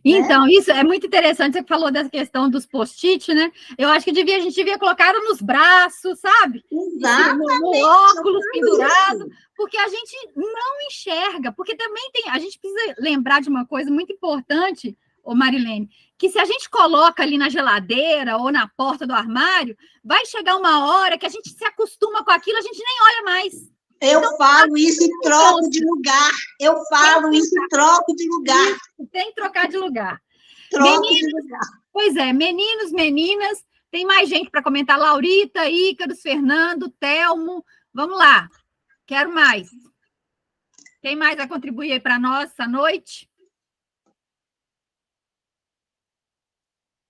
Então, isso é muito interessante, você falou dessa questão dos post-it, né? Eu acho que a gente devia colocar nos braços, sabe? No óculos pendurado, porque a gente não enxerga, porque também a gente precisa lembrar de uma coisa muito importante, ô Marilene, que se a gente coloca ali na geladeira ou na porta do armário, vai chegar uma hora que a gente se acostuma com aquilo, a gente nem olha mais. Eu falo isso e troco de lugar. Eu falo isso e troco de lugar. Tem que trocar de lugar. Troco de lugar. Pois é, meninos, meninas, tem mais gente para comentar. Laurita, Ícaros, Fernando, Telmo. Vamos lá. Quero mais. Quem mais vai contribuir aí para nós essa noite?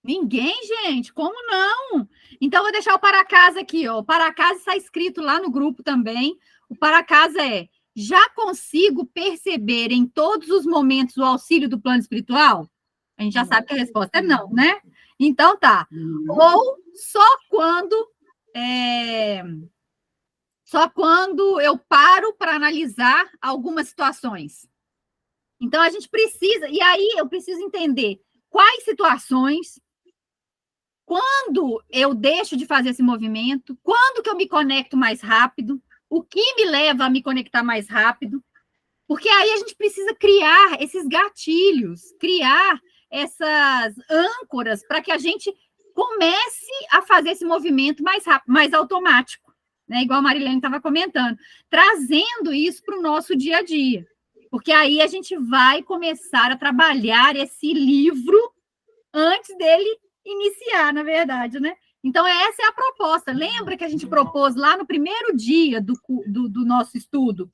Ninguém, gente? Como não? Então, vou deixar o para casa aqui, ó. O para casa está escrito lá no grupo também. O para casa é: já consigo perceber em todos os momentos o auxílio do plano espiritual? A gente já sabe que a resposta é não, né? Então tá. Ou só quando eu paro para analisar algumas situações. Então a gente precisa, e aí eu preciso entender quais situações, quando eu deixo de fazer esse movimento, quando que eu me conecto mais rápido, o que me leva a me conectar mais rápido, porque aí a gente precisa criar esses gatilhos, criar essas âncoras para que a gente comece a fazer esse movimento mais rápido, mais automático, né? Igual a Marilene estava comentando, trazendo isso para o nosso dia a dia, porque aí a gente vai começar a trabalhar esse livro antes dele iniciar, na verdade, né? Então, essa é a proposta. Lembra que a gente propôs lá no primeiro dia do nosso estudo,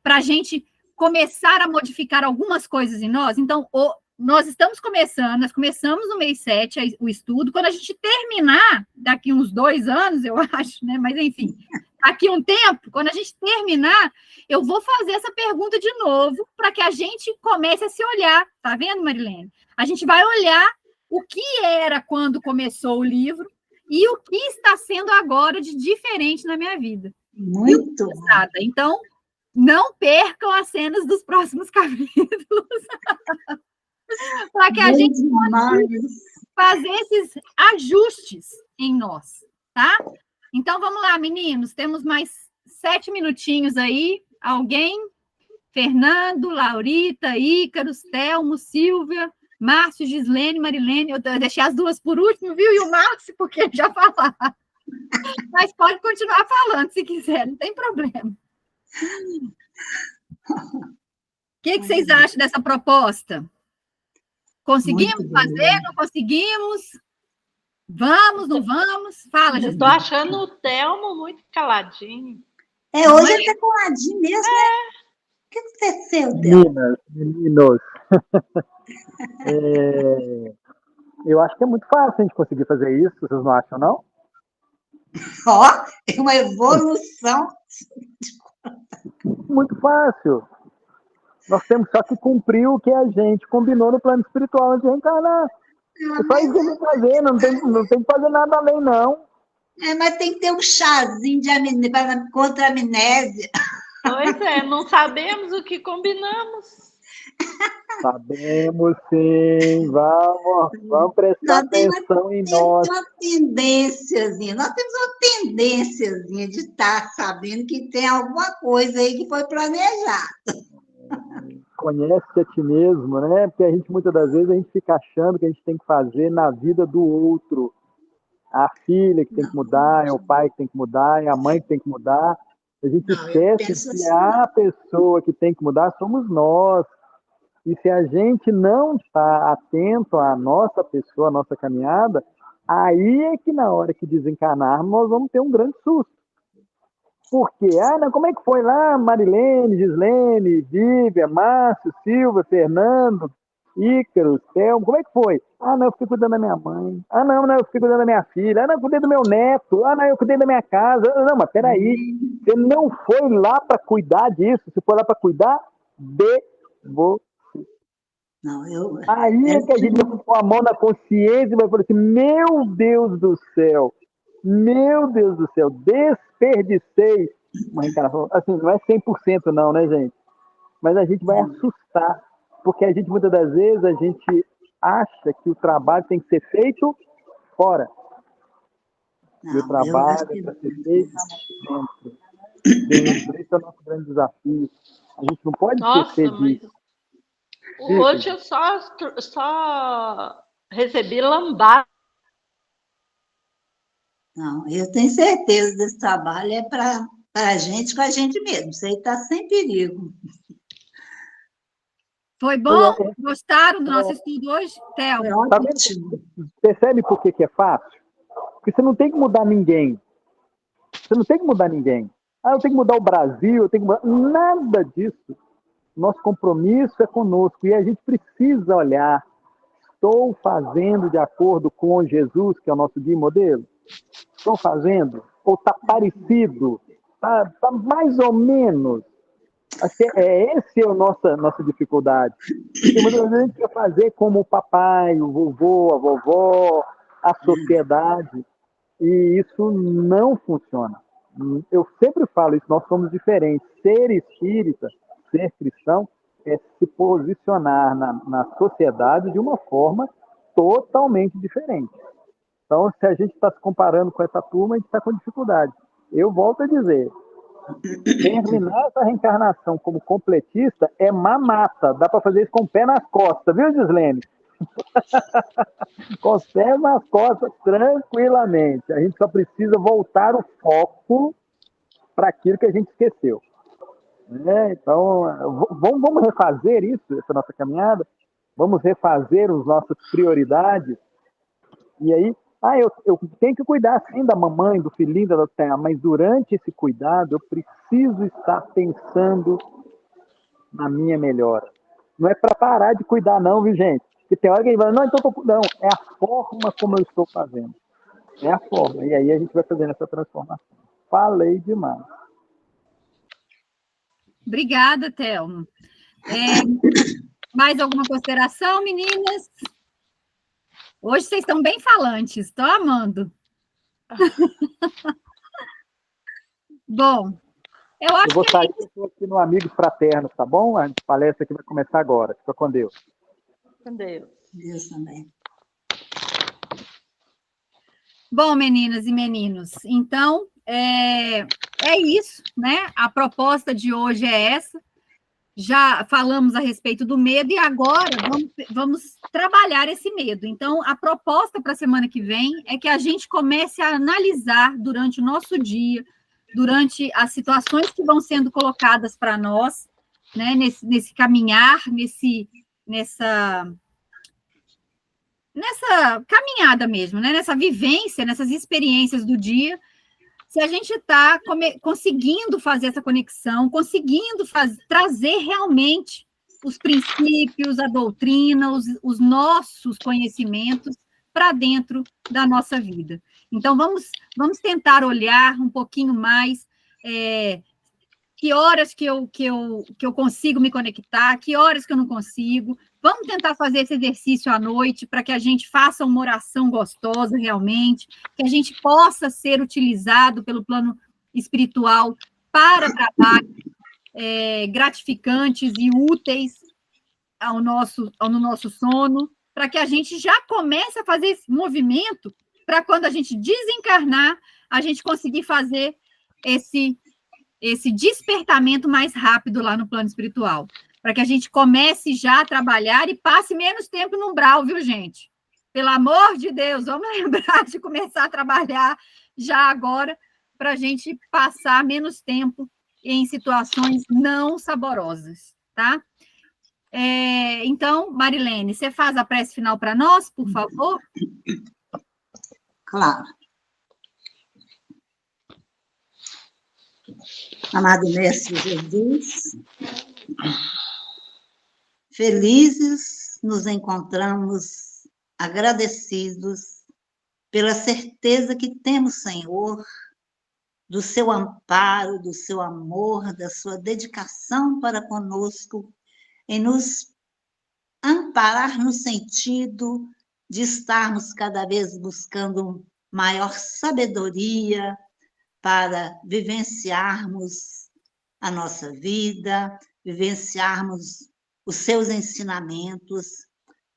para a gente começar a modificar algumas coisas em nós? Então, nós estamos começando, nós começamos no mês 7 o estudo. Quando a gente terminar, daqui uns 2 anos, eu acho, né? Mas, enfim, daqui um tempo, quando a gente terminar, eu vou fazer essa pergunta de novo para que a gente comece a se olhar. Tá vendo, Marilene? A gente vai olhar o que era quando começou o livro e o que está sendo agora de diferente na minha vida. Muito. Então, não percam as cenas dos próximos capítulos para que a gente consiga fazer esses ajustes em nós, tá? Então, vamos lá, meninos. Temos mais 7 minutinhos aí. Alguém? Fernando, Laurita, Ícaros, Telmo, Silvia, Márcio, Gislene, Marilene. Eu deixei as duas por último, viu? E o Márcio, porque já falaram. Mas pode continuar falando, se quiser, não tem problema. O que vocês acham dessa proposta? Conseguimos fazer? Não conseguimos? Vamos, não vamos? Fala, Gislene. Estou achando o Telmo muito caladinho. Hoje ele está caladinho mesmo, né? O que aconteceu, Telmo? Meninos, eu acho que é muito fácil a gente conseguir fazer isso, vocês não acham, não? É uma evolução. Muito fácil. Nós temos só que cumprir o que a gente combinou no plano espiritual de reencarnar. É só isso que a gente está fazendo, não tem que fazer nada além, não. Mas tem que ter um chazinho contra a amnésia. Pois é, não sabemos o que combinamos. Sabemos sim, vamos prestar atenção em nós. Nós temos uma tendênciazinha de estar sabendo que tem alguma coisa aí que foi planejada. Conhece a ti mesmo, né? Porque a gente, muitas das vezes, a gente fica achando que a gente tem que fazer na vida do outro. A filha que tem que mudar, é o pai que tem que mudar, é a mãe que tem que mudar. A gente esquece que a pessoa que tem que mudar somos nós. E se a gente não está atento à nossa pessoa, à nossa caminhada, aí é que na hora que desencarnarmos, nós vamos ter um grande susto. Por quê? Como é que foi lá, Marilene, Gislene, Vívia, Márcio, Silvia, Fernando, Ícaro, Telmo, como é que foi? Não, eu fiquei cuidando da minha mãe. Não, eu fiquei cuidando da minha filha. Não, eu cuidei do meu neto. Não, eu cuidei da minha casa. Não, mas peraí, você não foi lá para cuidar disso, você foi lá para cuidar de você. Aí é que a gente vai pôr a mão na consciência e vai falar assim, meu Deus do céu, desperdicei uma reencarnação. Assim, não é 100% não, né, gente? Mas a gente vai assustar Porque a gente, muitas das vezes, a gente acha que o trabalho tem que ser feito fora. E o Não, eu acho trabalho que é para ser feito dentro. Dentro. Esse é o nosso grande desafio. A gente não pode esquecer Nossa, mas disso. hoje eu só recebi lambada. não, eu tenho certeza desse trabalho é para a gente com a gente mesmo. Isso aí está sem perigo. Foi bom? Gostaram do nosso estudo hoje, Thelma? Foi Tá vendo? ótimo. Percebe por que é fácil? Porque você não tem que mudar ninguém. Você não tem que mudar ninguém. Ah, eu tenho que mudar o Brasil, eu tenho que mudar... Nada disso. Nosso compromisso é conosco e a gente precisa olhar. Estou fazendo de acordo com Jesus, que é o nosso guia e modelo? Estou fazendo? Ou está parecido? Tá mais ou menos? Acho que esse é a nossa dificuldade. Porque muitas vezes a gente quer fazer como o papai, o vovô, a vovó, a sociedade, e isso não funciona. Eu sempre falo isso, nós somos diferentes. Ser espírita, ser cristão, é se posicionar na sociedade de uma forma totalmente diferente. Então, se a gente está se comparando com essa turma, a gente está com dificuldade. Eu volto a dizer, terminar essa reencarnação como completista é mamata. Dá para fazer isso com o pé nas costas, viu, Gislene? Com os pés nas costas, tranquilamente. A gente só precisa voltar o foco para aquilo que a gente esqueceu. Então, vamos refazer isso, essa nossa caminhada? Vamos refazer as nossas prioridades? E aí, eu tenho que cuidar, sim, da mamãe, do filhinho, da terra, mas durante esse cuidado, eu preciso estar pensando na minha melhora. Não é para parar de cuidar, não, viu, gente? Porque tem hora que a gente fala, não, então não, é a forma como eu estou fazendo. É a forma. E aí a gente vai fazendo essa transformação. Falei demais. Obrigada, Thelma. Mais alguma consideração, meninas? Hoje vocês estão bem falantes, estou amando. Bom, eu acho eu vou que sair, eu estou aqui no Amigos Fraternos, tá bom? A palestra aqui vai começar agora. Fica com Deus. Com Deus. Deus também. Bom, meninas e meninos, então é isso, né? A proposta de hoje é essa. Já falamos a respeito do medo e agora vamos trabalhar esse medo. Então, a proposta para a semana que vem é que a gente comece a analisar durante o nosso dia, durante as situações que vão sendo colocadas para nós, né? Nesse caminhar, nessa caminhada mesmo, né? Nessa vivência, nessas experiências do dia, se a gente está conseguindo fazer essa conexão, conseguindo trazer realmente os princípios, a doutrina, os nossos conhecimentos para dentro da nossa vida. Então, vamos tentar olhar um pouquinho mais que horas que eu consigo me conectar, que horas que eu não consigo. Vamos tentar fazer esse exercício à noite para que a gente faça uma oração gostosa realmente, que a gente possa ser utilizado pelo plano espiritual para trabalhos gratificantes e úteis no nosso sono, para que a gente já comece a fazer esse movimento para quando a gente desencarnar, a gente conseguir fazer esse despertamento mais rápido lá no plano espiritual, para que a gente comece já a trabalhar e passe menos tempo no umbral, viu, gente? Pelo amor de Deus, vamos lembrar de começar a trabalhar já agora, para a gente passar menos tempo em situações não saborosas, tá? Então, Marilene, você faz a prece final para nós, por favor? Claro. Amado Mestre Jesus, felizes nos encontramos, agradecidos pela certeza que temos, Senhor, do seu amparo, do seu amor, da sua dedicação para conosco, em nos amparar no sentido de estarmos cada vez buscando maior sabedoria para vivenciarmos a nossa vida, vivenciarmos os seus ensinamentos,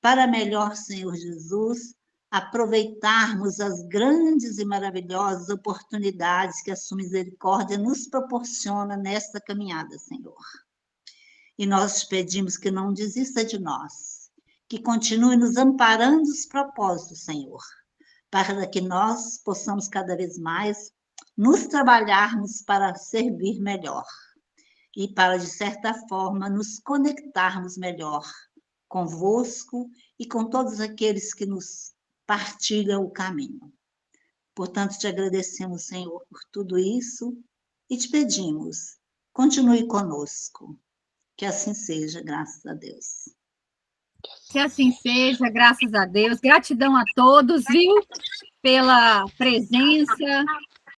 para melhor, Senhor Jesus, aproveitarmos as grandes e maravilhosas oportunidades que a sua misericórdia nos proporciona nesta caminhada, Senhor. E nós te pedimos que não desista de nós, que continue nos amparando os propósitos, Senhor, para que nós possamos cada vez mais nos trabalharmos para servir melhor e para, de certa forma, nos conectarmos melhor convosco e com todos aqueles que nos partilham o caminho. Portanto, te agradecemos, Senhor, por tudo isso e te pedimos, continue conosco. Que assim seja, graças a Deus. Que assim seja, graças a Deus. Gratidão a todos, viu? Pela presença,